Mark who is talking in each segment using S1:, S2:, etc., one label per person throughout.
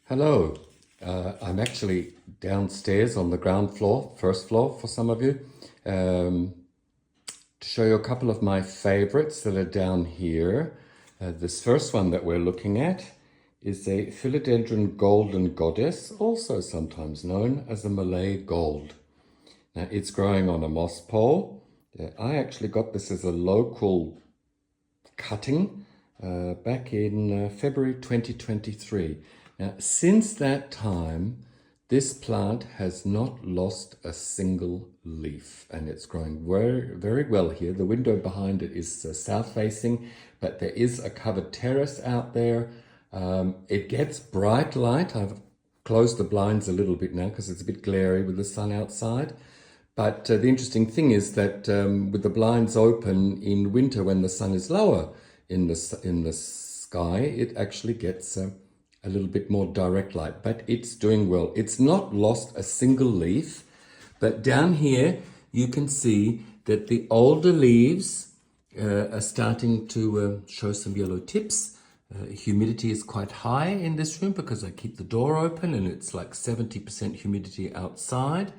S1: Hello, I'm actually downstairs on the ground floor, first floor for some of you, to show you a couple of my favorites that are down here. This first one that we're looking at is a philodendron golden goddess, also sometimes known as a Malay gold. Now it's growing on a moss pole. I actually got this as a local cutting back in February 2023. Now, since that time, this plant has not lost a single leaf, and it's growing very, very well here. The window behind it is south facing, but there is a covered terrace out there. It gets bright light. I've closed the blinds a little bit now because it's a bit glary with the sun outside. But the interesting thing is that with the blinds open in winter when the sun is lower in the sky, it actually gets a little bit more direct light, but it's doing well. It's not lost a single leaf, but down here you can see that the older leaves are starting to show some yellow tips. Humidity is quite high in this room because I keep the door open and it's like 70% humidity outside.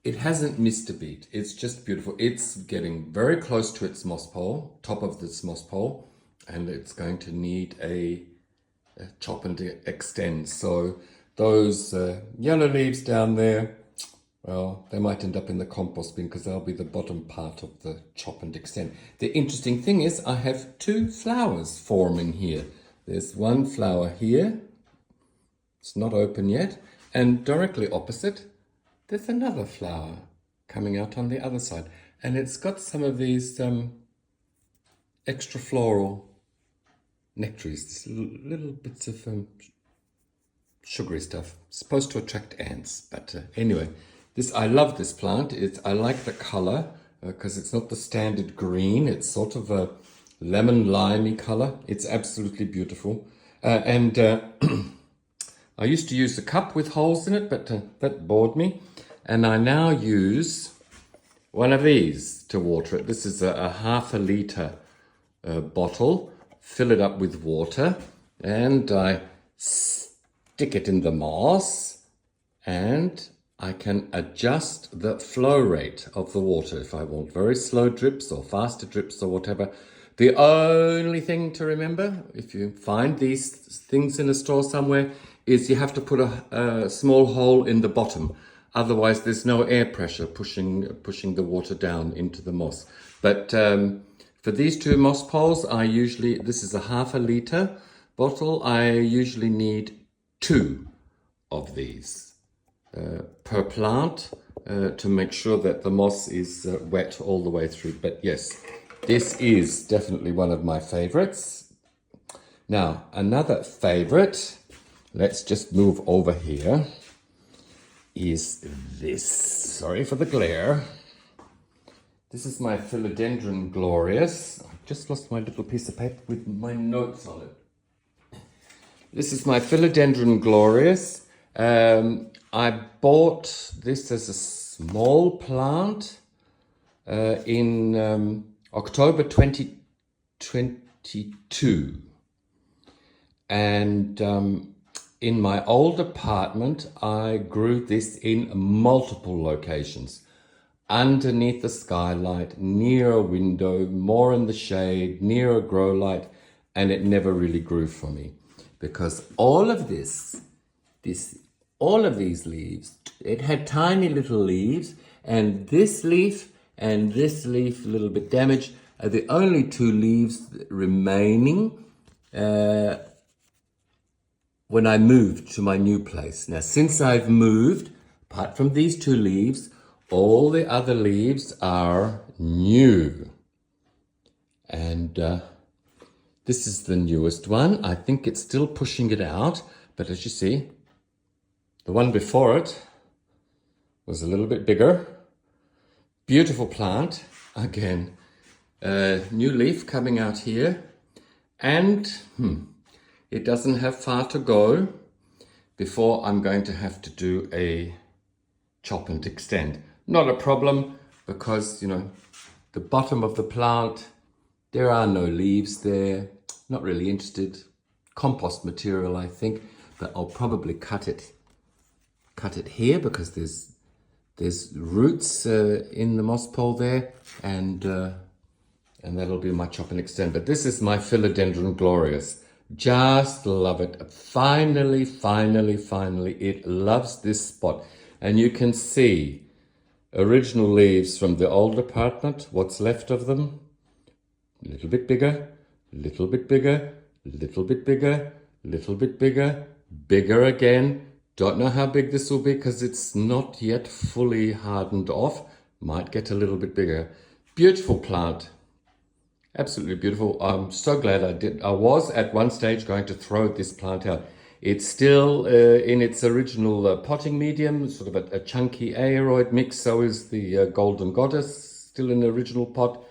S1: It hasn't missed a beat. It's just beautiful. It's getting very close to its moss pole, top of this moss pole, and it's going to need a chop and extend. So those yellow leaves down there, well, they might end up in the compost bin because they'll be the bottom part of the chop and extend. The interesting thing is I have two flowers forming here. There's one flower here. It's not open yet. And directly opposite, there's another flower coming out on the other side. And it's got some of these extra floral nectaries, little bits of sugary stuff, supposed to attract ants. But anyway, I love this plant. I like the color because it's not the standard green. It's sort of a lemon limey color. It's absolutely beautiful. And I used to use a cup with holes in it, but that bored me. And I now use one of these to water it. This is a half a liter bottle. Fill it up with water, and I stick it in the moss, and I can adjust the flow rate of the water if I want very slow drips or faster drips or whatever. The only thing to remember, if you find these things in a store somewhere, is you have to put a small hole in the bottom. Otherwise, there's no air pressure pushing the water down into the moss. But for these two moss poles, this is a half a liter bottle. I usually need 2 of these per plant to make sure that the moss is wet all the way through. But yes, this is definitely one of my favorites. Now, another favorite, let's just move over here, is this. Sorry for the glare. This is my philodendron glorious. I've just lost my little piece of paper with my notes on it. This is my philodendron glorious. I bought this as a small plant in October 2022. And in my old apartment, I grew this in multiple locations. Underneath the skylight, near a window, more in the shade, near a grow light, and it never really grew for me because all of these leaves, it had tiny little leaves, and this leaf a little bit damaged, are the only 2 leaves remaining when I moved to my new place. Now, since I've moved, apart from these 2 leaves, all the other leaves are new. And this is the newest one. I think it's still pushing it out. But as you see, the one before it was a little bit bigger. Beautiful plant. Again, new leaf coming out here. And it doesn't have far to go before I'm going to have to do a chop and extend. Not a problem because, the bottom of the plant, there are no leaves there. Not really interested. Compost material, I think. but I'll probably cut it here because there's roots in the moss pole there, and that'll be my chop and extend. But this is my Philodendron glorious. Just love it. Finally, it loves this spot. And you can see original leaves from the old apartment, what's left of them. A little bit bigger, little bit bigger, little bit bigger, little bit bigger, bigger again. Don't know how big this will be because it's not yet fully hardened off. Might get a little bit bigger. Beautiful plant. Absolutely beautiful. I'm so glad I did. I was at one stage going to throw this plant out. It's still in its original potting medium, sort of a chunky aeroid mix. So is the Golden Goddess, still in the original pot.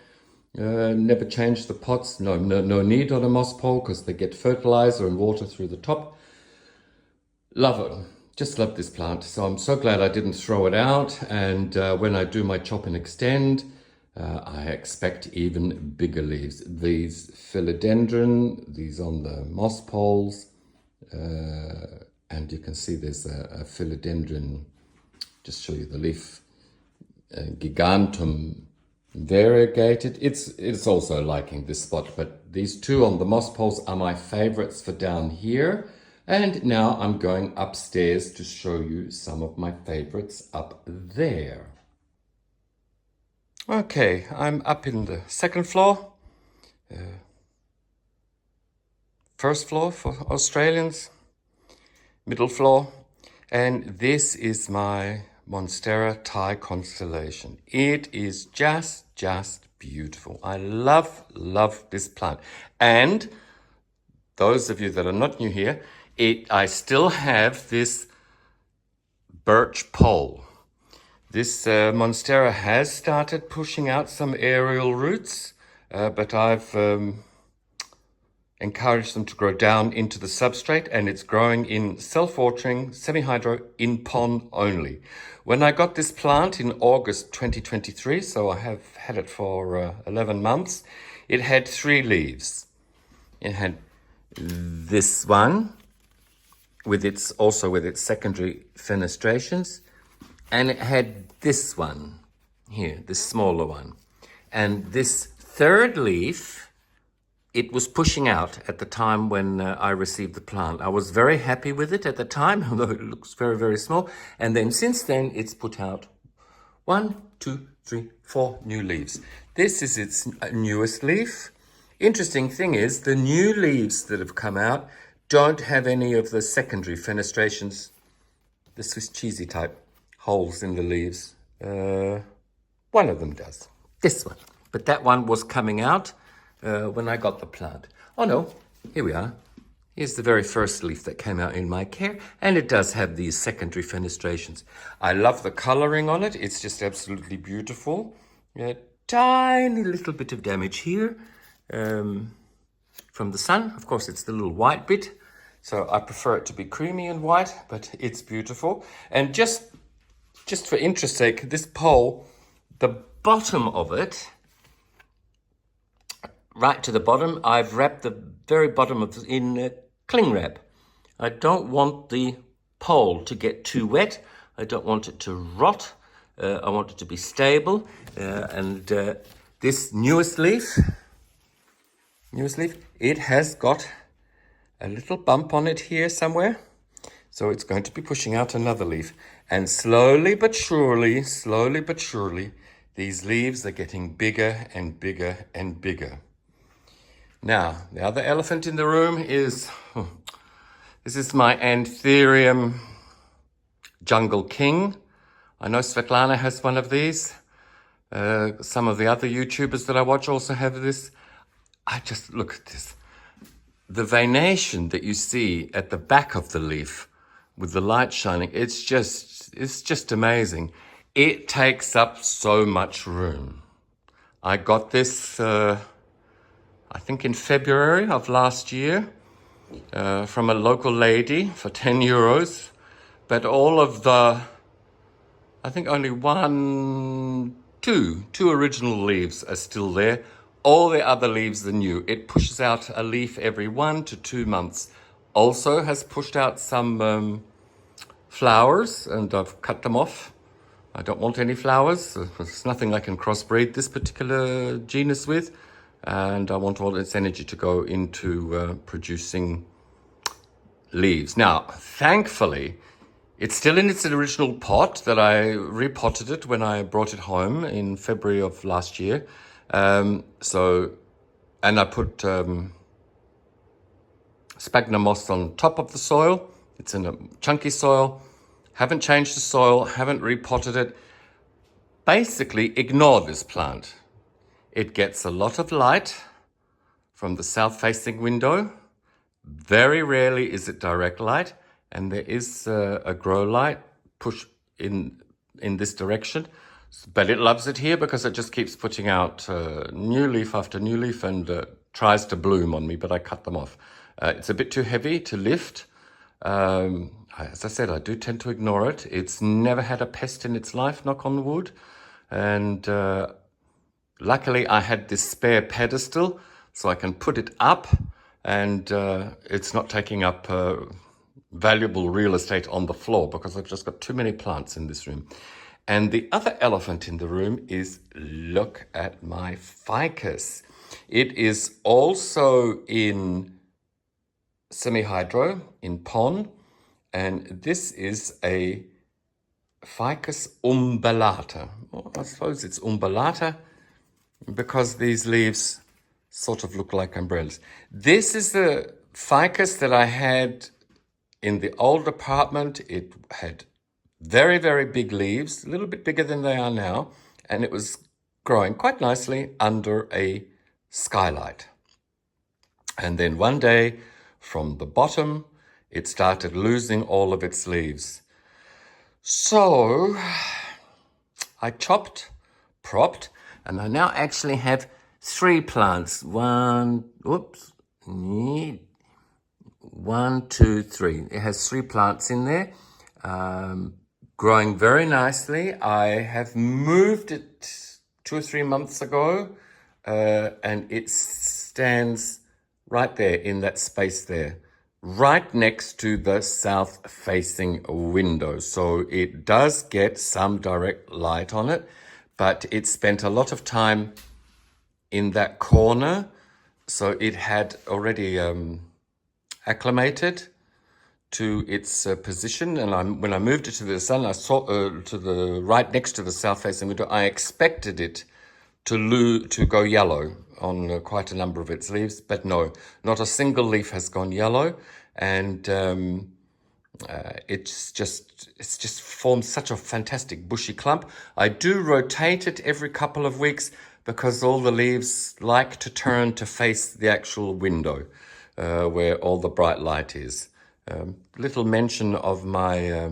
S1: Never changed the pots. No need on a moss pole because they get fertilizer and water through the top. Love it. Just love this plant. So I'm so glad I didn't throw it out. And when I do my chop and extend, I expect even bigger leaves. These philodendron, these on the moss poles, and you can see there's a philodendron, just show you the leaf, gigantum variegated. It's also liking this spot, but these two on the moss poles are my favorites for down here. And now I'm going upstairs to show you some of my favorites up there. Okay, I'm up in the second floor, first floor for Australians, middle floor, and this is my Monstera Thai constellation. It is just beautiful. I love this plant. And those of you that are not new here, I still have this birch pole. This Monstera has started pushing out some aerial roots, but I've encouraged them to grow down into the substrate, and it's growing in self-watering, semi-hydro, in pond only. When I got this plant in August 2023, so I have had it for 11 months, it had 3 leaves. It had this one, with its secondary fenestrations, and it had this one here, this smaller one. And this third leaf, it was pushing out at the time when I received the plant. I was very happy with it at the time, although it looks very small. And then since then, it's put out 1, 2, 3, 4 new leaves. This is its newest leaf. Interesting thing is, the new leaves that have come out don't have any of the secondary fenestrations, the Swiss cheesy type holes in the leaves. One of them does, this one. But that one was coming out when I got the plant. Oh no, here we are. Here's the very first leaf that came out in my care, and it does have these secondary fenestrations. I love the coloring on it. It's just absolutely beautiful. A tiny little bit of damage here from the sun. Of course, it's the little white bit. So I prefer it to be creamy and white, but it's beautiful. And just for interest's sake, this pole, the bottom of it, right to the bottom, I've wrapped the very bottom of it in cling wrap. I don't want the pole to get too wet. I don't want it to rot. I want it to be stable. And this newest leaf, it has got a little bump on it here somewhere. So it's going to be pushing out another leaf. And slowly but surely, these leaves are getting bigger and bigger and bigger. Now, the other elephant in the room is, this is my Anthurium Jungle King. I know Svetlana has one of these. Some of the other YouTubers that I watch also have this. I just look at this. The veination that you see at the back of the leaf with the light shining, it's just amazing. It takes up so much room. I got this, I think in February of last year, from a local lady for 10 euros. But all of the, I think only two original leaves are still there. All the other leaves are new. It pushes out a leaf every 1 to 2 months. also has pushed out some flowers, and I've cut them off. I don't want any flowers. There's nothing I can crossbreed this particular genus with, and I want all its energy to go into producing leaves. Now, thankfully, it's still in its original pot that I repotted it when I brought it home in February of last year. And I put sphagnum moss on top of the soil. It's in a chunky soil. Haven't changed the soil, haven't repotted it. Basically, ignore this plant. It gets a lot of light from the south-facing window. Very rarely is it direct light, and there is a grow light push in this direction. But it loves it here because it just keeps putting out new leaf after new leaf and tries to bloom on me, but I cut them off. It's a bit too heavy to lift. As I said, I do tend to ignore it. It's never had a pest in its life, knock on wood. And luckily I had this spare pedestal, so I can put it up, and it's not taking up valuable real estate on the floor because I've just got too many plants in this room. And the other elephant in the room is, look at my ficus. It is also in semi-hydro, in pon, and this is a ficus umbellata. Well, I suppose it's umbellata because these leaves sort of look like umbrellas. This is the ficus that I had in the old apartment. It had very, very big leaves, a little bit bigger than they are now, and it was growing quite nicely under a skylight. And then one day, from the bottom, it started losing all of its leaves. So I chopped, propped, and I now actually have 3 plants. 1, 2, 3. It has 3 plants in there, growing very nicely. I have moved it 2 or 3 months ago, and it stands right there in that space there, right next to the south-facing window. So it does get some direct light on it, but it spent a lot of time in that corner, so it had already acclimated to its position. And when I moved it to the sun, I saw to the right next to the south-facing window, I expected it to go yellow on quite a number of its leaves, but no, not a single leaf has gone yellow, and it's just formed such a fantastic bushy clump. I do rotate it every couple of weeks because all the leaves like to turn to face the actual window where all the bright light is. Little mention of my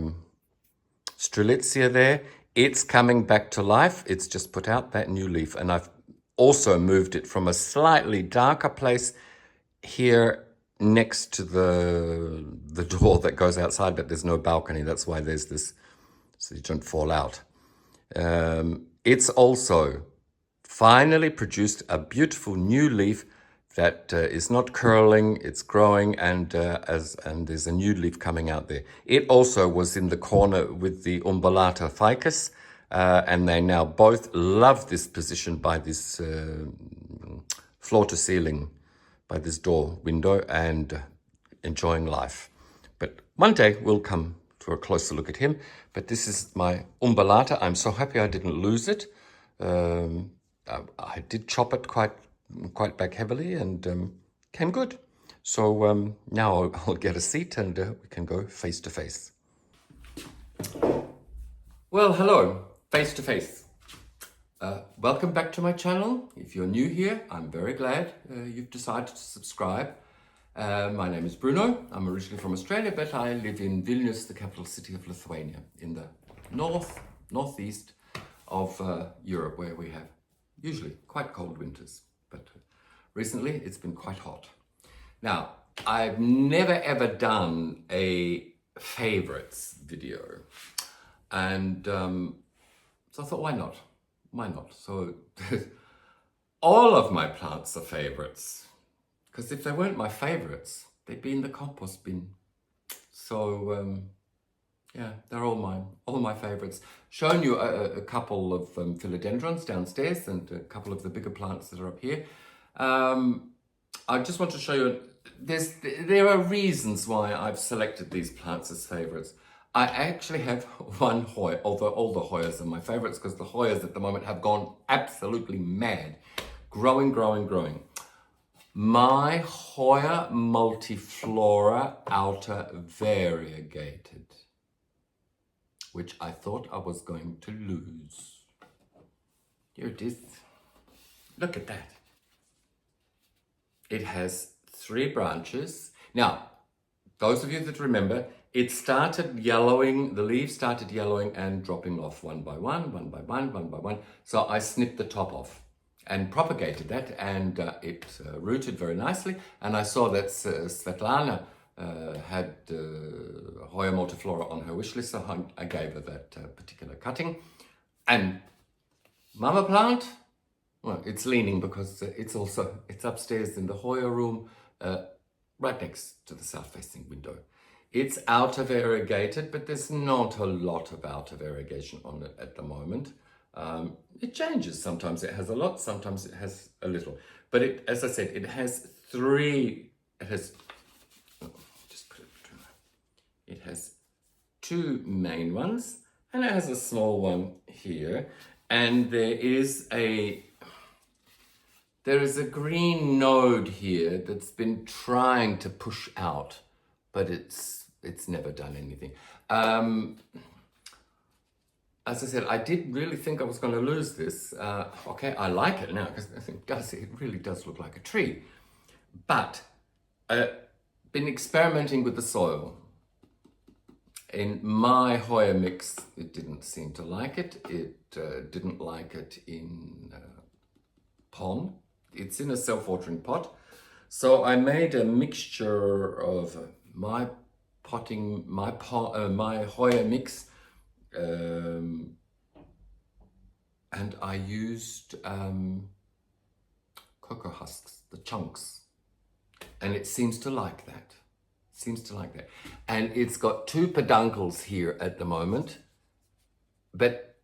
S1: Strelitzia there. It's coming back to life. It's just put out that new leaf, and I've also moved it from a slightly darker place here next to the door that goes outside, but there's no balcony. That's why there's this, so you don't fall out. It's also finally produced a beautiful new leaf that is not curling, it's growing, and there's a new leaf coming out there. It also was in the corner with the umbellata ficus, and they now both love this position by this floor to ceiling, by this door window, and enjoying life. But one day we'll come for a closer look at him. But this is my umbellata. I'm so happy I didn't lose it. I did chop it quite back heavily, and came good. So now I'll get a seat and we can go face to face. Well, hello, face to face. Welcome back to my channel. If you're new here, I'm very glad you've decided to subscribe. My name is Bruno. I'm originally from Australia, but I live in Vilnius, the capital city of Lithuania, in the northeast of Europe, where we have usually quite cold winters, but recently it's been quite hot. Now, I've never ever done a favorites video, and so I thought, why not? Why not? So all of my plants are favorites, because if they weren't my favorites, they'd be in the compost bin. So yeah, they're all my favorites. Shown you a couple of philodendrons downstairs and a couple of the bigger plants that are up here. I just want to show you, there are reasons why I've selected these plants as favorites. I actually have one Hoya, although all the Hoyas are my favorites because the Hoyas at the moment have gone absolutely mad. Growing. My Hoya multiflora outer variegated, which I thought I was going to lose. Here it is. Look at that. It has 3 branches. Now, those of you that remember, it started yellowing, the leaves started yellowing and dropping off one by one. So I snipped the top off and propagated that, and it rooted very nicely. And I saw that Svetlana had Hoya multiflora on her wish list, so I gave her that particular cutting. And mama plant, well, it's leaning because it's upstairs in the Hoya room, right next to the south-facing window. It's outer variegated, but there's not a lot of outer variegation on it at the moment. It changes. Sometimes it has a lot, sometimes it has a little. But it, as I said, it has 3, it has, just put it between, it has 2 main ones, and it has a small one here. And there is a green node here that's been trying to push out, but it's never done anything. As I said, I did really think I was going to lose this. Okay, I like it now because it really does look like a tree. But been experimenting with the soil. In my Hoya mix, it didn't seem to like it. It didn't like it in pond. It's in a self-watering pot. So I made a mixture of my Hoya mix, and I used cocoa husks, the chunks, and it seems to like that. And it's got 2 peduncles here at the moment, but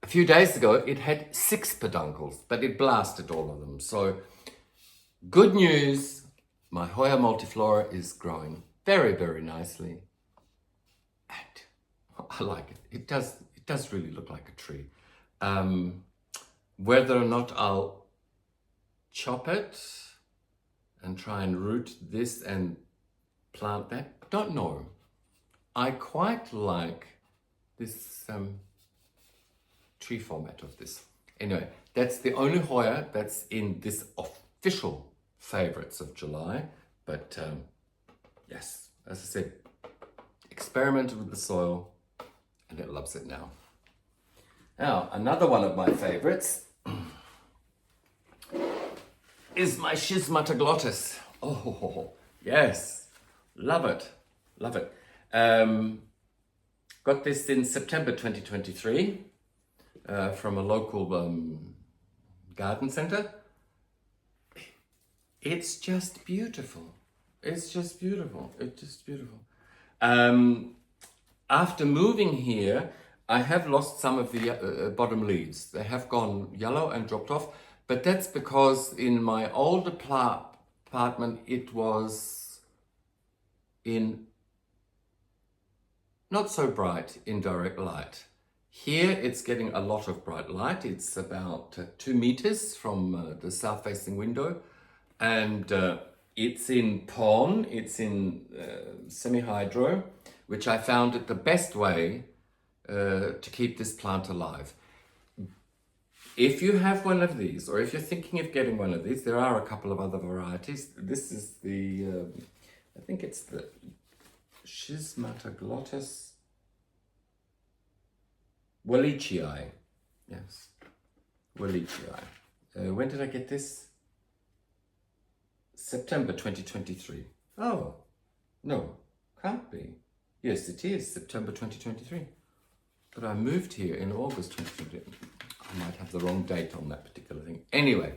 S1: a few days ago it had 6 peduncles, but it blasted all of them. So good news, my Hoya multiflora is growing very, very nicely, and I like it. It does really look like a tree. Whether or not I'll chop it and try and root this and plant that, don't know. I quite like this tree format of this. Anyway, that's the only Hoya that's in this official favorites of July. But yes, as I said, experimented with the soil and it loves it now. Now, another one of my favorites is my Schismata glottis. Oh, yes. Love it. Got this in September 2023 from a local garden center. It's just beautiful. After moving here, I have lost some of the bottom leaves. They have gone yellow and dropped off, but that's because in my old apartment, it was in not so bright indirect light. Here it's getting a lot of bright light. It's about 2 meters from the south-facing window, and it's in pon, it's in semi-hydro, which I found it the best way to keep this plant alive. If you have one of these, or if you're thinking of getting one of these, there are a couple of other varieties. This is the, I think it's the Schismata glottis Wallichii. Yes, Wallichii. When did I get this? September 2023. Oh, no, can't be. Yes, it is September 2023. But I moved here in August 2023. I might have the wrong date on that particular thing. Anyway,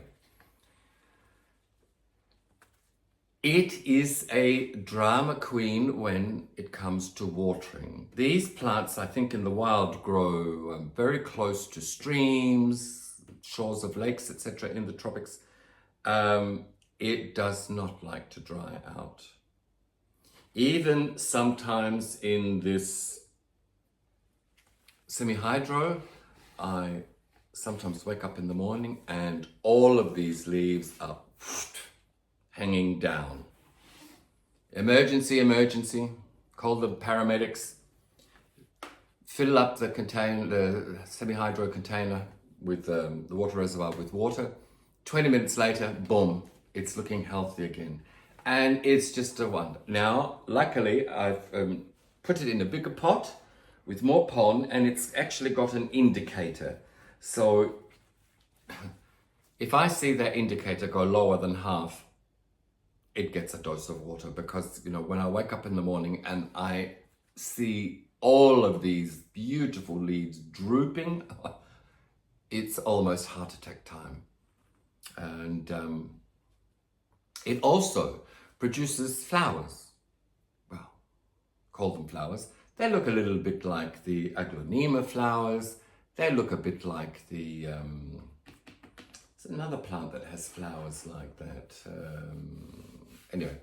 S1: It is a drama queen when it comes to watering. These plants, I think, in the wild grow very close to streams, shores of lakes, etc. in the tropics. It does not like to dry out. Even sometimes in this semi-hydro, I sometimes wake up in the morning and all of these leaves are hanging down. Emergency, emergency. Call the paramedics. Fill up the container, the semi-hydro container with the water reservoir with water. 20 minutes later, boom, it's looking healthy again. And it's just a wonder. Now, luckily, I've put it in a bigger pot with more pollen, and it's actually got an indicator. So if I see that indicator go lower than half, it gets a dose of water, because, you know, when I wake up in the morning and I see all of these beautiful leaves drooping, it's almost heart attack time. And it also produces flowers. Well, call them flowers. They look a little bit like the aglaonema flowers. They look a bit like the, it's another plant that has flowers like that. Anyway,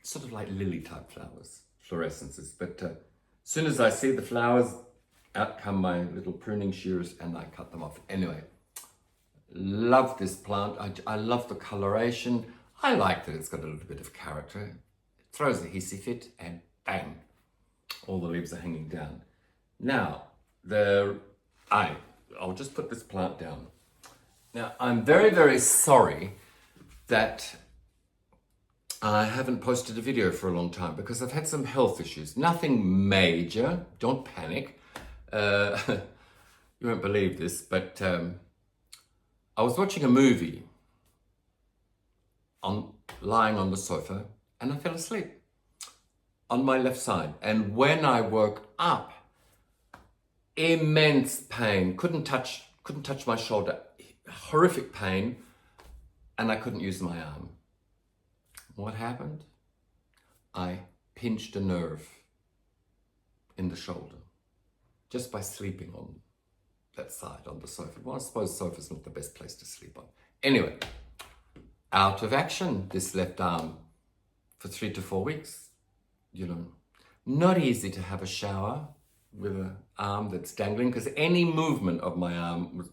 S1: sort of like lily type flowers, fluorescences. But as soon as I see the flowers, out come my little pruning shears and I cut them off. Anyway, love this plant. I love the coloration. I like that it's got a little bit of character. It throws a hissy fit and bang, all the leaves are hanging down. Now, I'll just put this plant down. Now, I'm very, very sorry that I haven't posted a video for a long time because I've had some health issues. Nothing major, don't panic. You won't believe this, but I was watching a movie lying on the sofa, and I fell asleep on my left side. And when I woke up, immense pain, couldn't touch my shoulder, horrific pain, and I couldn't use my arm. What happened? I pinched a nerve in the shoulder just by sleeping on that side on the sofa. Well, I suppose the sofa's not the best place to sleep on. Anyway, out of action, this left arm for 3 to 4 weeks. You know, not easy to have a shower with an arm that's dangling, because any movement of my arm was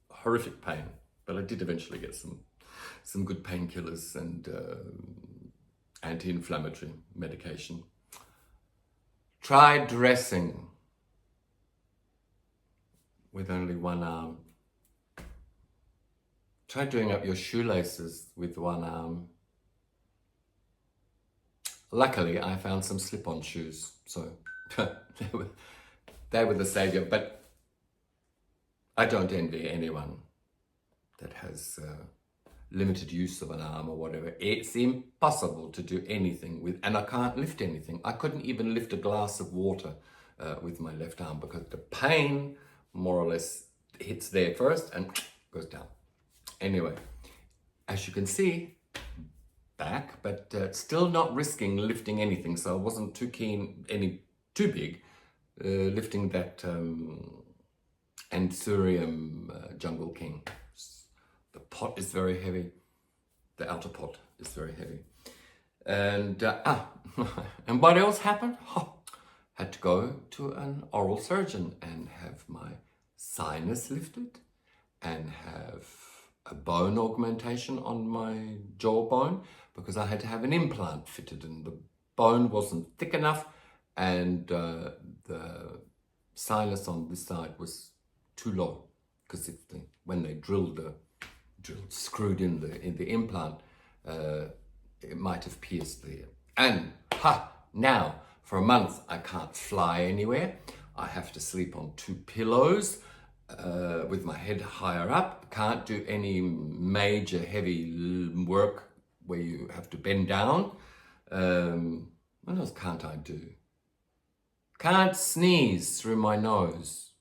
S1: horrific pain. But I did eventually get some good painkillers and anti-inflammatory medication. Tried dressing with only one arm. Try doing up your shoelaces with one arm. Luckily, I found some slip-on shoes, so they were the savior. But I don't envy anyone that has limited use of an arm or whatever. It's impossible to do anything with, and I can't lift anything. I couldn't even lift a glass of water with my left arm, because the pain more or less hits there first and goes down. Anyway, as you can see, back, but still not risking lifting anything. So I wasn't too keen, too big, lifting that Anthurium Jungle King. The pot is very heavy. The outer pot is very heavy. And and what else happened? Had to go to an oral surgeon and have my sinus lifted and have a bone augmentation on my jawbone, because I had to have an implant fitted and the bone wasn't thick enough, and the sinus on this side was too low, because when they screwed in the implant, it might have pierced there. And now for a month I can't fly anywhere. I have to sleep on 2 pillows with my head higher up. Can't do any major heavy work where you have to bend down. What else can't I do? Can't sneeze through my nose.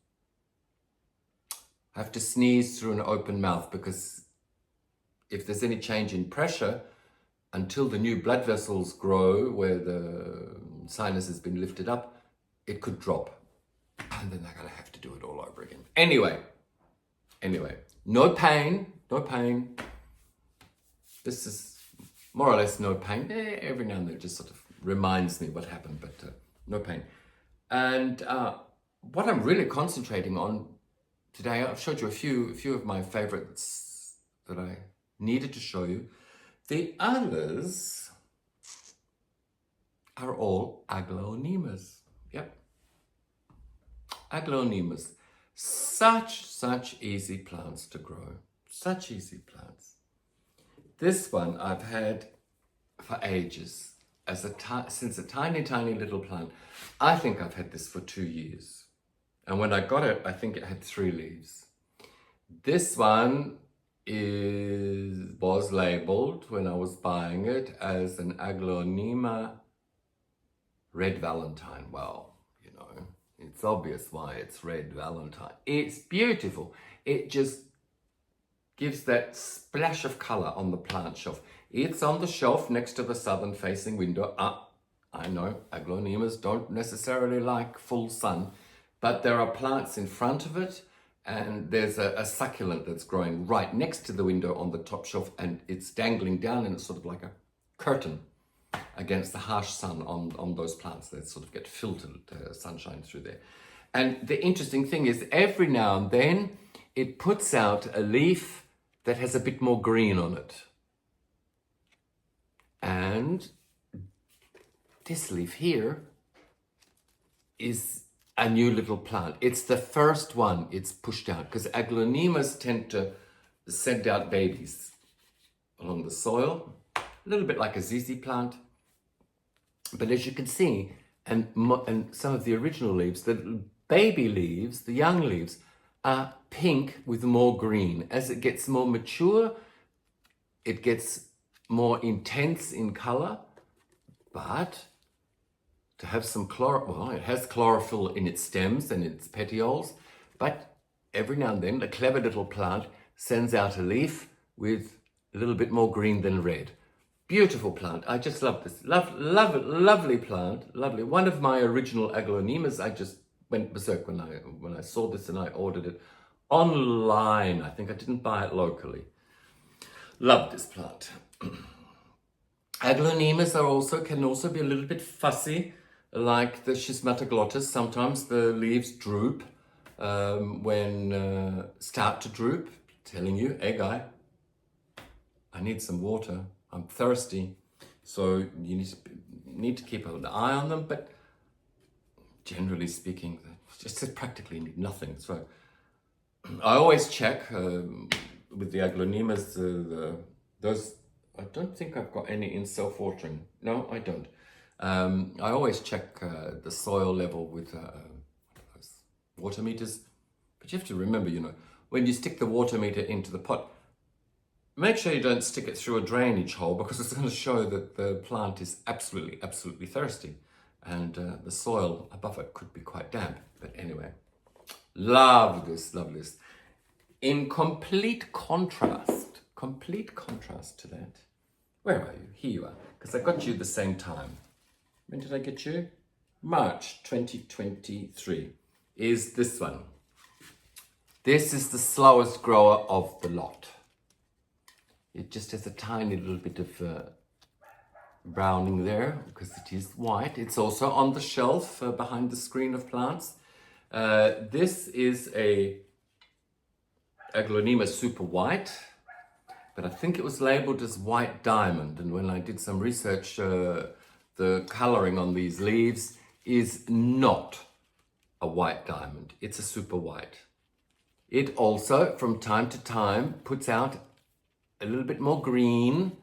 S1: I have to sneeze through an open mouth, because if there's any change in pressure, until the new blood vessels grow where the sinus has been lifted up, it could drop. And then they're going to have to do it all over again. Anyway, no pain. This is more or less no pain. Every now and then it just sort of reminds me what happened, but no pain. And what I'm really concentrating on today, I've showed you a few of my favorites that I needed to show you. The others are all aglaonemas. Yep. Aglaonemas. Such easy plants to grow. Such easy plants. This one I've had for ages. Since a tiny little plant. I think I've had this for 2 years. And when I got it, I think it had 3 leaves. This one was labeled when I was buying it as an aglaonema red valentine. Well, you know, it's obvious why it's red valentine. It's beautiful. It just gives that splash of color on the plant shelf. It's on the shelf next to the southern facing window. I know aglaonemas don't necessarily like full sun, but there are plants in front of it, and there's a succulent that's growing right next to the window on the top shelf, and it's dangling down, and it's sort of like a curtain against the harsh sun on those plants that sort of get filtered sunshine through there. And the interesting thing is every now and then it puts out a leaf that has a bit more green on it. And this leaf here is a new little plant. It's the first one it's pushed out, because aglaonemas tend to send out babies along the soil, a little bit like a ZZ plant. But as you can see, and some of the original leaves, the baby leaves, the young leaves, are pink with more green. As it gets more mature, it gets more intense in color, but to have some it has chlorophyll in its stems and its petioles, but every now and then the clever little plant sends out a leaf with a little bit more green than red. Beautiful plant. I just love this. Lovely plant. Lovely. One of my original aglaonemas. I just went berserk when I saw this, and I ordered it online. I think I didn't buy it locally. Love this plant. Aglaonemas can also be a little bit fussy, like the schismatoglottis. Sometimes the leaves droop start to droop. Telling you, hey guy, I need some water. I'm thirsty. So you need to keep an eye on them, but generally speaking, just practically need nothing. So I always check with the aglaonemas, those. I don't think I've got any in self-watering. No, I don't. I always check the soil level with those water meters. But you have to remember, when you stick the water meter into the pot, make sure you don't stick it through a drainage hole, because it's going to show that the plant is absolutely thirsty. And the soil above it could be quite damp. But anyway, love this. In complete contrast to that, where are you? Here you are, because I got you the same time. When did I get you? March 2023 is this one. This is the slowest grower of the lot. It just has a tiny little bit of browning there, because it is white. It's also on the shelf behind the screen of plants. This is a aglaonema super white, but I think it was labeled as white diamond. And when I did some research, the coloring on these leaves is not a white diamond. It's a super white. It also, from time to time, puts out a little bit more green.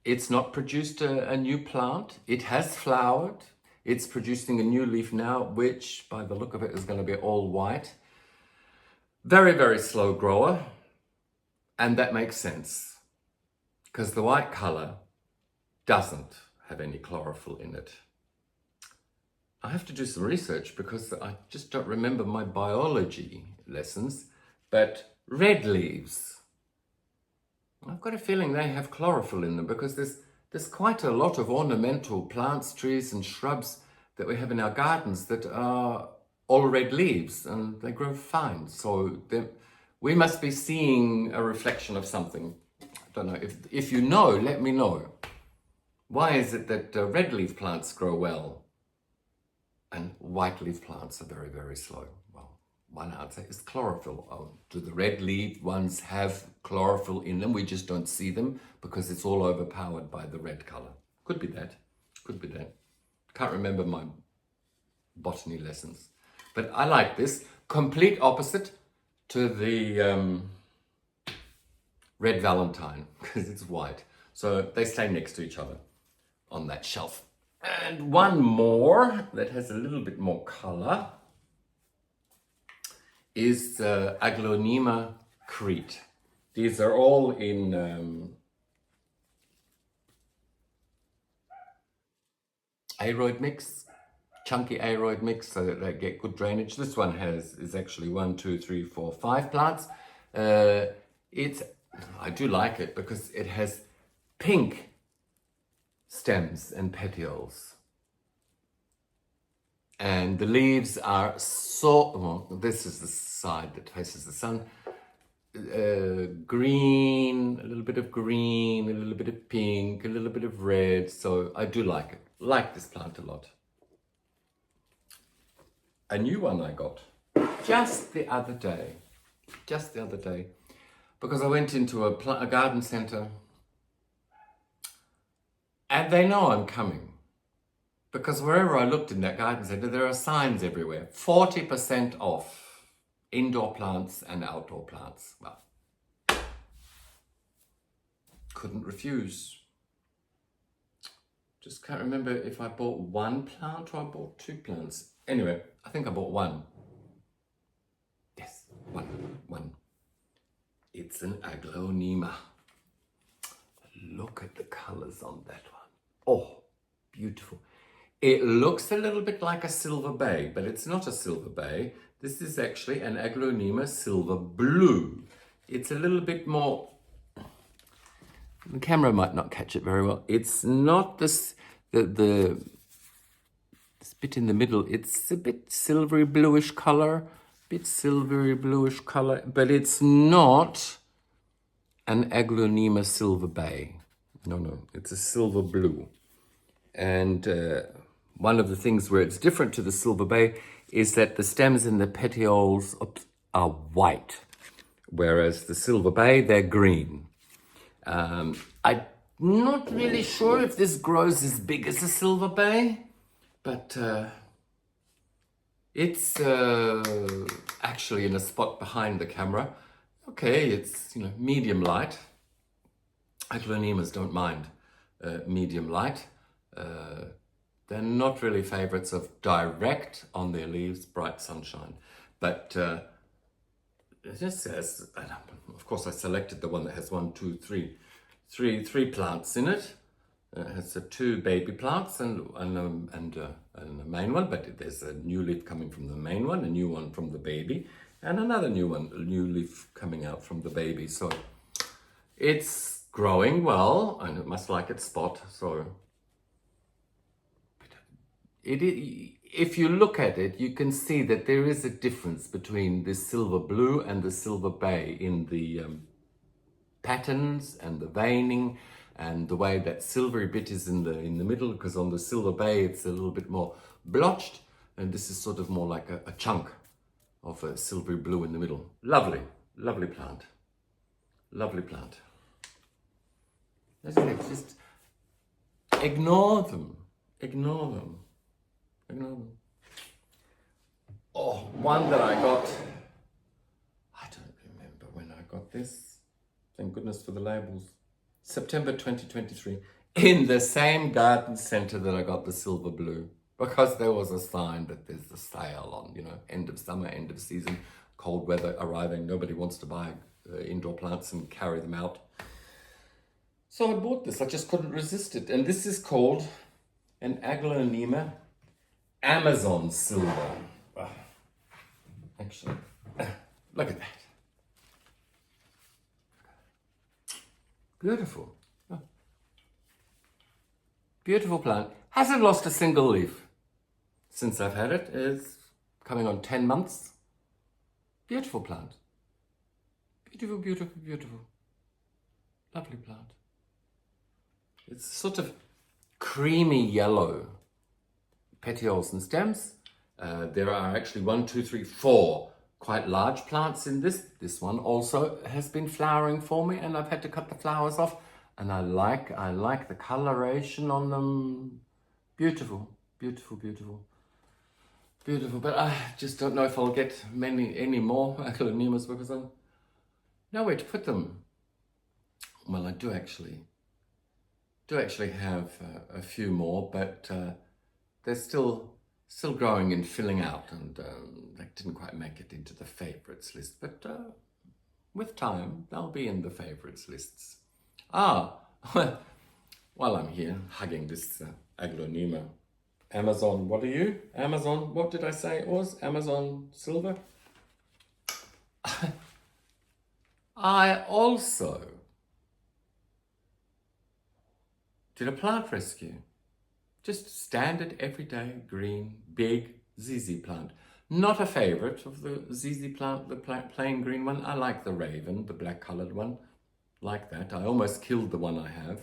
S1: It's not produced a new plant. It has flowered. It's producing a new leaf now, which by the look of it is going to be all white. Very slow grower. And that makes sense, because the white color doesn't have any chlorophyll in it. I have to do some research, because I just don't remember my biology lessons, but red leaves I've got a feeling they have chlorophyll in them because there's quite a lot of ornamental plants, trees and shrubs that we have in our gardens that are all red leaves and they grow fine. So we must be seeing a reflection of something. I don't know. If you know, let me know. Why is it that red leaf plants grow well and white leaf plants are very, very slow? Well, one answer is chlorophyll. Oh, do the red leaf ones have chlorophyll in them? We just don't see them because it's all overpowered by the red color. Could be that. Could be that. Can't remember my botany lessons. But I like this. Complete opposite to the red valentine because it's white. So they stay next to each other on that shelf. And one more that has a little bit more color is Aglaonema Crete. These are all in aroid mix, chunky aroid mix, so that they get good drainage. This one is actually 1, 2, 3, 4, 5 plants. I do like it because it has pink stems and petioles. And the leaves are well, this is the side that faces the sun. Green, a little bit of green, a little bit of pink, a little bit of red. So I do like it. Like this plant a lot. A new one I got just the other day. Because I went into a garden center and they know I'm coming. Because wherever I looked in that garden center, there are signs everywhere. 40% off indoor plants and outdoor plants. Well, couldn't refuse. Just can't remember if I bought one plant or I bought 2 plants. Anyway, I think I bought one. Yes, one. It's an Aglaonema. Look at the colors on that one. Oh, beautiful. It looks a little bit like a silver bay, but it's not a silver bay. This is actually an Aglaonema silver blue. It's a little bit more, the camera might not catch it very well. It's not this bit in the middle. It's a bit silvery bluish color, but it's not an Aglaonema silver bay. No, it's a silver blue. And one of the things where it's different to the silver bay is that the stems and the petioles are white, whereas the silver bay, they're green. I'm not really sure if this grows as big as the silver bay, but it's actually in a spot behind the camera. Okay, it's medium light. Aglaonemas don't mind medium light. They're not really favorites of direct on their leaves, bright sunshine. But it just says, of course I selected the one that has 1, 2, 3 plants in it. It has 2 baby plants and a main one, but there's a new leaf coming from the main one, a new one from the baby, and another new leaf coming out from the baby. So it's growing well, and it must like its spot. So if you look at it, you can see that there is a difference between the silver blue and the silver bay in the patterns and the veining and the way that silvery bit is in the middle, because on the silver bay it's a little bit more blotched, and this is sort of more like a chunk of a silvery blue in the middle. Lovely plant. Isn't it? Just ignore them. Oh, one that I got, I don't remember when I got this. Thank goodness for the labels. September 2023, in the same garden center that I got the silver blue, because there was a sign that there's a sale on, end of summer, end of season, cold weather arriving. Nobody wants to buy indoor plants and carry them out. So I bought this. I just couldn't resist it. And this is called an Aglaonema Amazon silver. Actually, look at that. Beautiful. Oh. Beautiful plant. Hasn't lost a single leaf since I've had it. It's coming on 10 months. Beautiful plant. Beautiful, beautiful, beautiful. Lovely plant. It's sort of creamy yellow petioles and stems. There are actually 1, 2, 3, 4 quite large plants in this. This one also has been flowering for me, and I've had to cut the flowers off. And I like the coloration on them. Beautiful, beautiful, beautiful, beautiful. But I just don't know if I'll get any more aglaonemas because I nowhere to put them. Well, I do actually have a few more, but they're still growing and filling out, and they didn't quite make it into the favorites list. But with time, they'll be in the favorites lists. While I'm here hugging this aglaonema, Amazon, what are you? Amazon, what did I say it was? Amazon silver? I also did a plant rescue. Just standard, everyday, green, big ZZ plant. Not a favorite of the ZZ plant, the plain green one. I like the raven, the black colored one. Like that. I almost killed the one I have.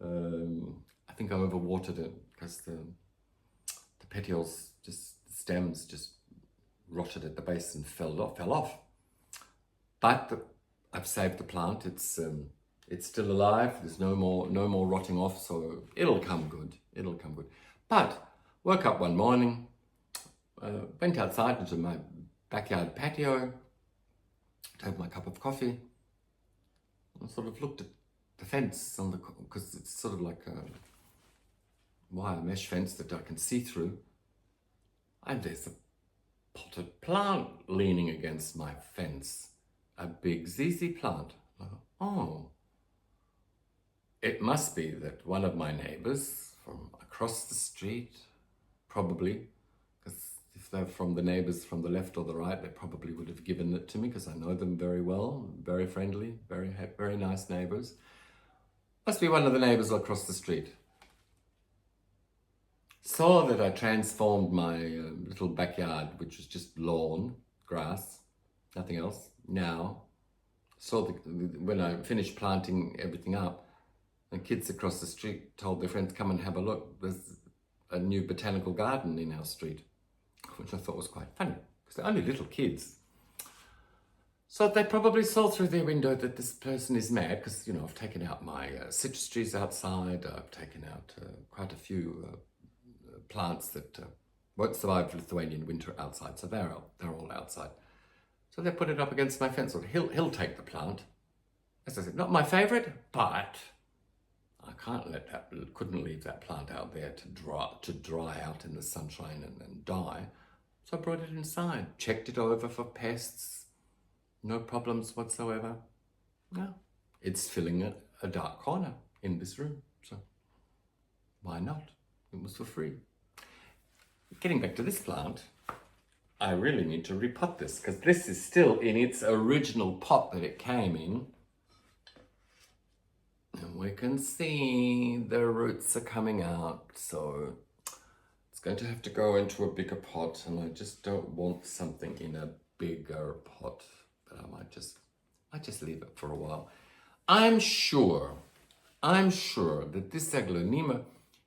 S1: I think I overwatered it because the petioles, the stems just rotted at the base and fell off. But I've saved the plant. It's still alive. There's no more rotting off, so it'll come good. It'll come good. But woke up one morning, went outside into my backyard patio, had my cup of coffee, and sort of looked at the fence because it's sort of like a wire mesh fence that I can see through. And there's a potted plant leaning against my fence, a big ZZ plant. I thought, oh. It must be that one of my neighbors from across the street, probably, because if they're from the neighbors from the left or the right, they probably would have given it to me because I know them very well, very friendly, very nice neighbors. Must be one of the neighbors across the street. Saw that I transformed my little backyard, which was just lawn, grass, nothing else. Now, saw when I finished planting everything up, the kids across the street told their friends, come and have a look. There's a new botanical garden in our street, which I thought was quite funny, because they're only little kids. So they probably saw through their window that this person is mad, because, you know, I've taken out my citrus trees outside. I've taken out quite a few plants that won't survive Lithuanian winter outside, so they're all outside. So they put it up against my fence. So he'll take the plant. As I said, not my favorite, but I couldn't leave that plant out there to dry out in the sunshine and die. So I brought it inside, checked it over for pests, no problems whatsoever. No, it's filling a dark corner in this room, so why not? It was for free. Getting back to this plant, I really need to repot this because this is still in its original pot that it came in. And we can see the roots are coming out, so it's going to have to go into a bigger pot, and I just don't want something in a bigger pot, but I might just leave it for a while. I'm sure that this aglaonema,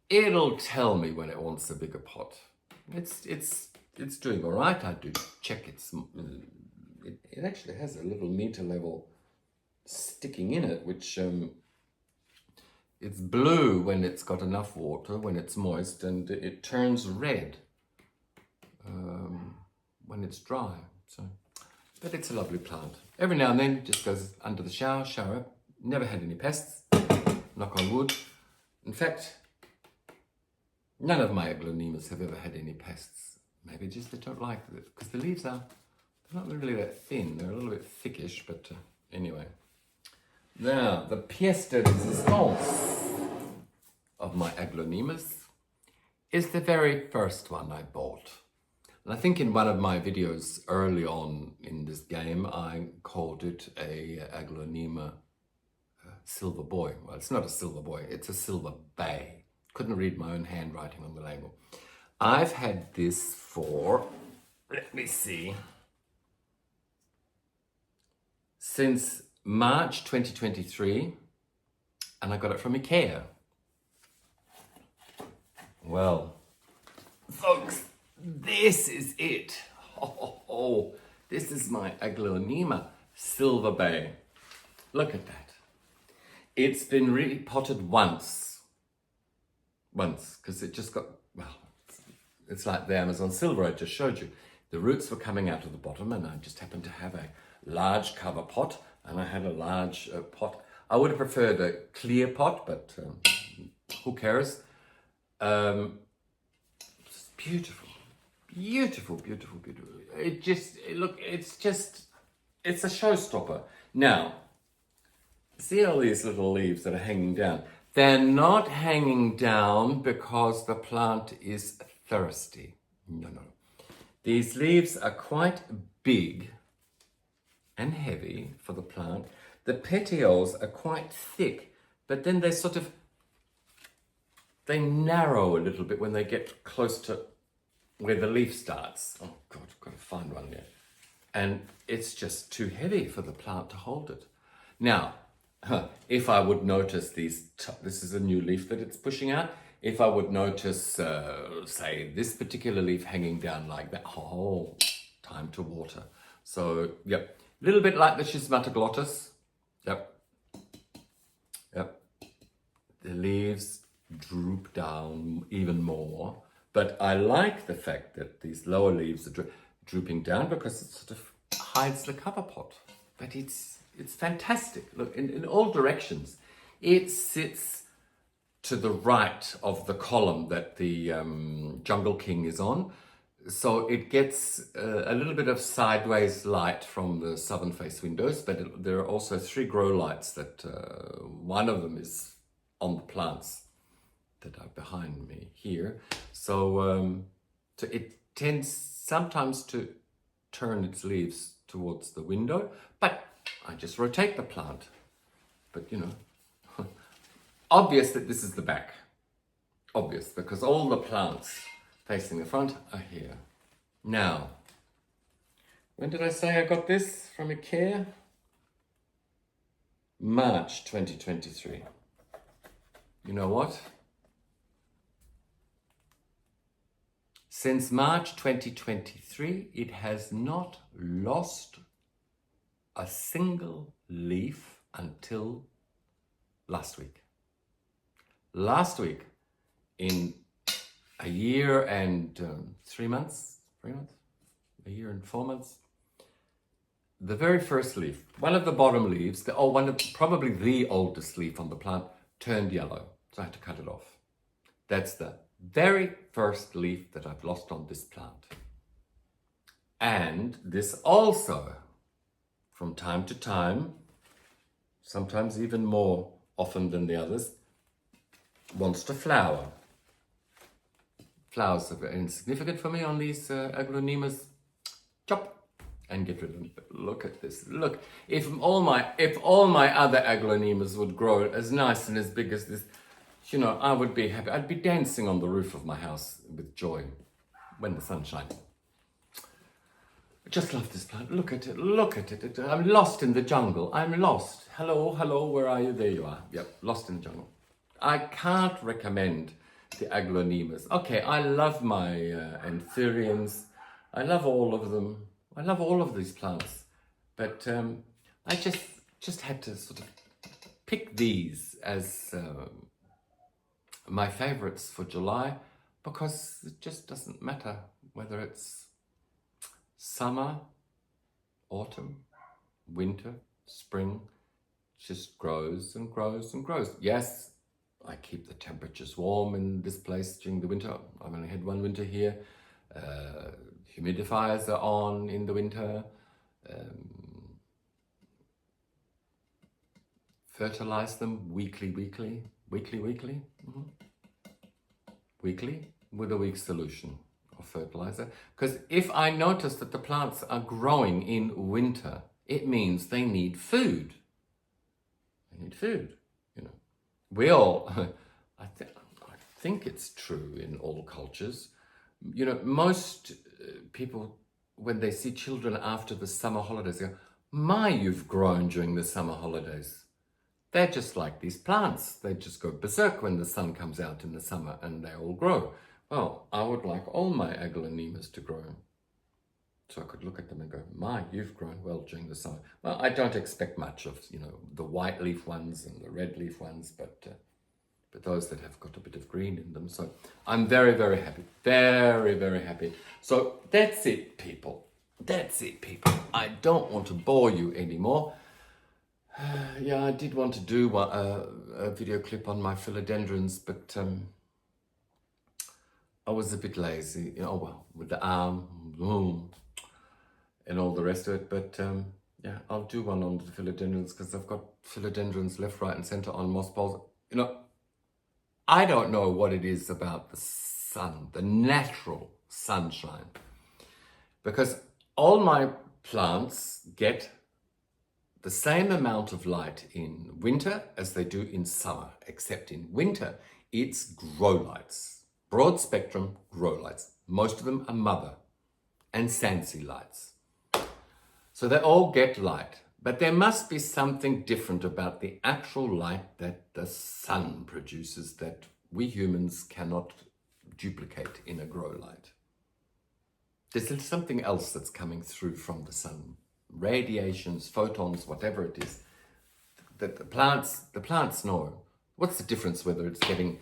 S1: it'll tell me when it wants a bigger pot. It's doing all right. I do check it actually has a little meter level sticking in it, which it's blue when it's got enough water, when it's moist, and it turns red when it's dry. So, but it's a lovely plant. Every now and then it just goes under the shower up. Never had any pests, knock on wood. In fact, none of my aglaonemas have ever had any pests. Maybe just they don't like it, because the leaves they're not really that thin. They're a little bit thickish, but anyway. Now, the pièce de résistance of my aglaonemas is the very first one I bought. And I think in one of my videos early on in this game, I called it a aglaonema silver boy. Well, it's not a silver boy, it's a silver bay. Couldn't read my own handwriting on the label. I've had this for, let me see, since March 2023, and I got it from IKEA. Well, folks, this is it. This is my Aglaonema Silver Bay. Look at that. It's been repotted once, because it just got, well, it's like the Amazon silver I just showed you. The roots were coming out of the bottom, and I just happened to have a large cover pot, and I had a large pot. I would have preferred a clear pot, but who cares? It's beautiful, beautiful, beautiful, beautiful. It's a showstopper. Now, see all these little leaves that are hanging down? They're not hanging down because the plant is thirsty. No. These leaves are quite big and heavy for the plant. The petioles are quite thick, but then they narrow a little bit when they get close to where the leaf starts. Oh God, I've got to find one there. And it's just too heavy for the plant to hold it. Now, if I would notice this is a new leaf that it's pushing out. If I would notice, say, this particular leaf hanging down like that, time to water. So, yep, a little bit like the Schismata glottis. Yep. The leaves droop down even more. But I like the fact that these lower leaves are drooping down because it sort of hides the cover pot. But it's fantastic. Look, in all directions. It sits to the right of the column that the Jungle King is on. So it gets a little bit of sideways light from the southern face windows, but there are also 3 grow lights that one of them is on the plants that are behind me here. So it tends sometimes to turn its leaves towards the window, but I just rotate the plant. But you know, obvious that this is the back. Obvious, because all the plants facing the front are here. Now, when did I say I got this from IKEA? March 2023. You know what? Since March 2023, it has not lost a single leaf until last week. Last week, in a year and 3 months, a year and 4 months, the very first leaf, one of the bottom leaves, probably the oldest leaf on the plant, turned yellow. So I had to cut it off. That's the very first leaf that I've lost on this plant. And this also, from time to time, sometimes even more often than the others, wants to flower. Flowers are very insignificant for me on these aglaonemas. Chop and get rid of them. Look at this. Look, if all my other aglaonemas would grow as nice and as big as this, you know, I would be happy. I'd be dancing on the roof of my house with joy when the sun shines. I just love this plant. Look at it. Look at it. I'm lost in the jungle. I'm lost. Hello, where are you? There you are. Yep, lost in the jungle. I can't recommend the aglaonemas. Okay, I love my anthuriums. I love all of them. I love all of these plants. But I just had to sort of pick these as my favorites for July, because it just doesn't matter whether it's summer, autumn, winter, spring. It just grows and grows and grows. Yes, I keep the temperatures warm in this place during the winter. I've only had one winter here. Humidifiers are on in the winter. Fertilize them weekly. Mm-hmm. Weekly with a weak solution of fertilizer. Because if I notice that the plants are growing in winter, it means they need food. need food, you know. We all, I think it's true in all cultures. You know, most people, when they see children after the summer holidays, they go, my, you've grown during the summer holidays. They're just like these plants. They just go berserk when the sun comes out in the summer and they all grow. Well, I would like all my aglaonemas to grow. So I could look at them and go, my, you've grown well during the summer. Well, I don't expect much of, you know, the white leaf ones and the red leaf ones, but those that have got a bit of green in them. So I'm very, very happy. Very, very happy. So that's it, people. That's it, people. I don't want to bore you anymore. Yeah, I did want to do a video clip on my philodendrons, but I was a bit lazy. You know, well, with the arm and all the rest of it. But yeah, I'll do one on the philodendrons because I've got philodendrons left, right, and center on moss poles. You know, I don't know what it is about the sun, the natural sunshine, because all my plants get the same amount of light in winter as they do in summer, except in winter, it's grow lights, broad spectrum grow lights. Most of them are mother and Sansi lights. So they all get light, but there must be something different about the actual light that the sun produces that we humans cannot duplicate in a grow light. There's something else that's coming through from the sun. Radiations, photons, whatever it is, that the plants know. What's the difference whether it's getting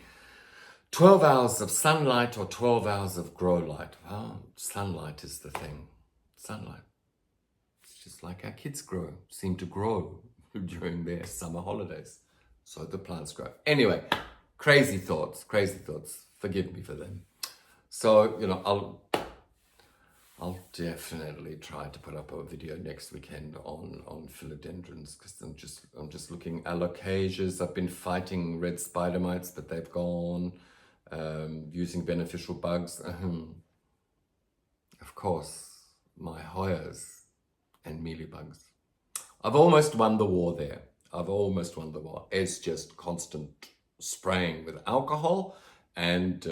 S1: 12 hours of sunlight or 12 hours of grow light? Well, sunlight is the thing. Sunlight. It's just like our kids seem to grow during their summer holidays. So the plants grow. Anyway, crazy thoughts. Forgive me for them. So, you know, I'll definitely try to put up a video next weekend on philodendrons because I'm just looking alocasias. I've been fighting red spider mites, but they've gone. Using beneficial bugs. Of course, my Hoyas and mealybugs. I've almost won the war there. It's just constant spraying with alcohol and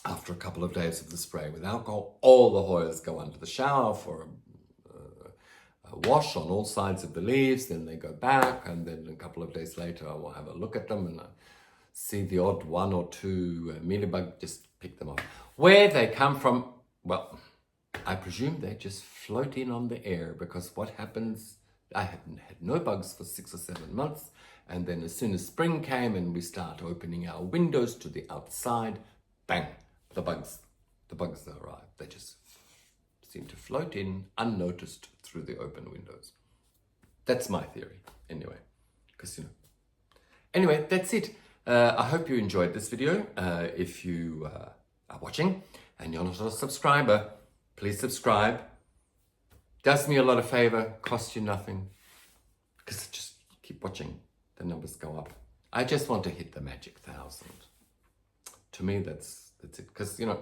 S1: after a couple of days of the spray with alcohol, all the Hoyas go under the shower for a wash on all sides of the leaves, then they go back, and then a couple of days later I will have a look at them and I see the odd one or two mealybug, just pick them up. Where they come from, well, I presume they just float in on the air because what happens, I hadn't had no bugs for 6 or 7 months, and then as soon as spring came and we start opening our windows to the outside, bang, the bugs arrive. They just seem to float in unnoticed through the open windows. That's my theory, anyway. Because, you know. Anyway, that's it. I hope you enjoyed this video. If you are watching and you're not a subscriber, please subscribe. Does me a lot of favor, costs you nothing. Because just keep watching, the numbers go up. I just want to hit the magic 1,000. To me, that's it. Because, you know,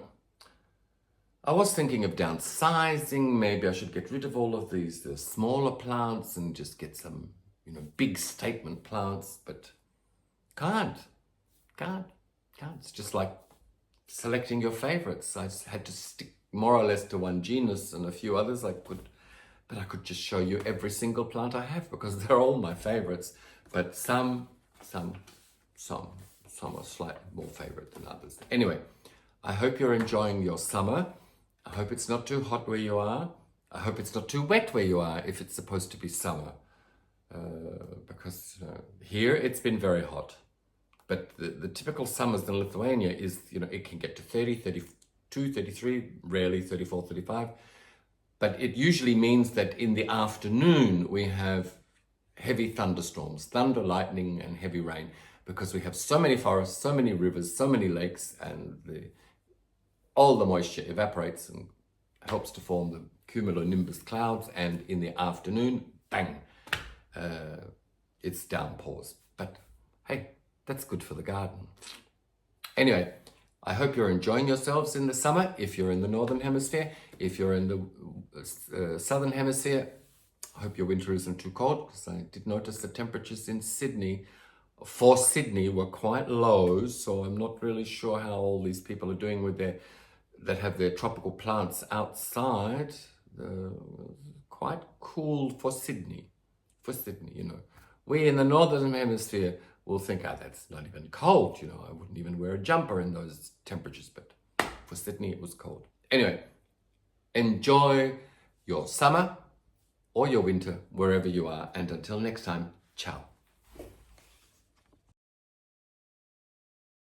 S1: I was thinking of downsizing. Maybe I should get rid of all of the smaller plants and just get some, you know, big statement plants. But can't. It's just like selecting your favorites. I had to stick more or less to one genus and a few others I could just show you every single plant I have because they're all my favorites. But some are slightly more favorite than others. Anyway, I hope you're enjoying your summer. I hope it's not too hot where you are. I hope it's not too wet where you are if it's supposed to be summer. Because here it's been very hot. But the typical summers in Lithuania is, you know, it can get to 30, 32, 33, rarely 34, 35. But it usually means that in the afternoon we have heavy thunderstorms, thunder, lightning, and heavy rain, because we have so many forests, so many rivers, so many lakes, and all the moisture evaporates and helps to form the cumulonimbus clouds. And in the afternoon, bang, it's downpours. But hey, that's good for the garden. Anyway, I hope you're enjoying yourselves in the summer. If you're in the Northern Hemisphere, if you're in the Southern Hemisphere, I hope your winter isn't too cold, because I did notice the temperatures in Sydney, for Sydney, were quite low. So I'm not really sure how all these people are doing with that have their tropical plants outside. Quite cool for Sydney. For Sydney, you know. We in the Northern Hemisphere will think, that's not even cold, you know. I wouldn't even wear a jumper in those temperatures, but for Sydney it was cold. Anyway, enjoy your summer or your winter, wherever you are. And until next time, ciao.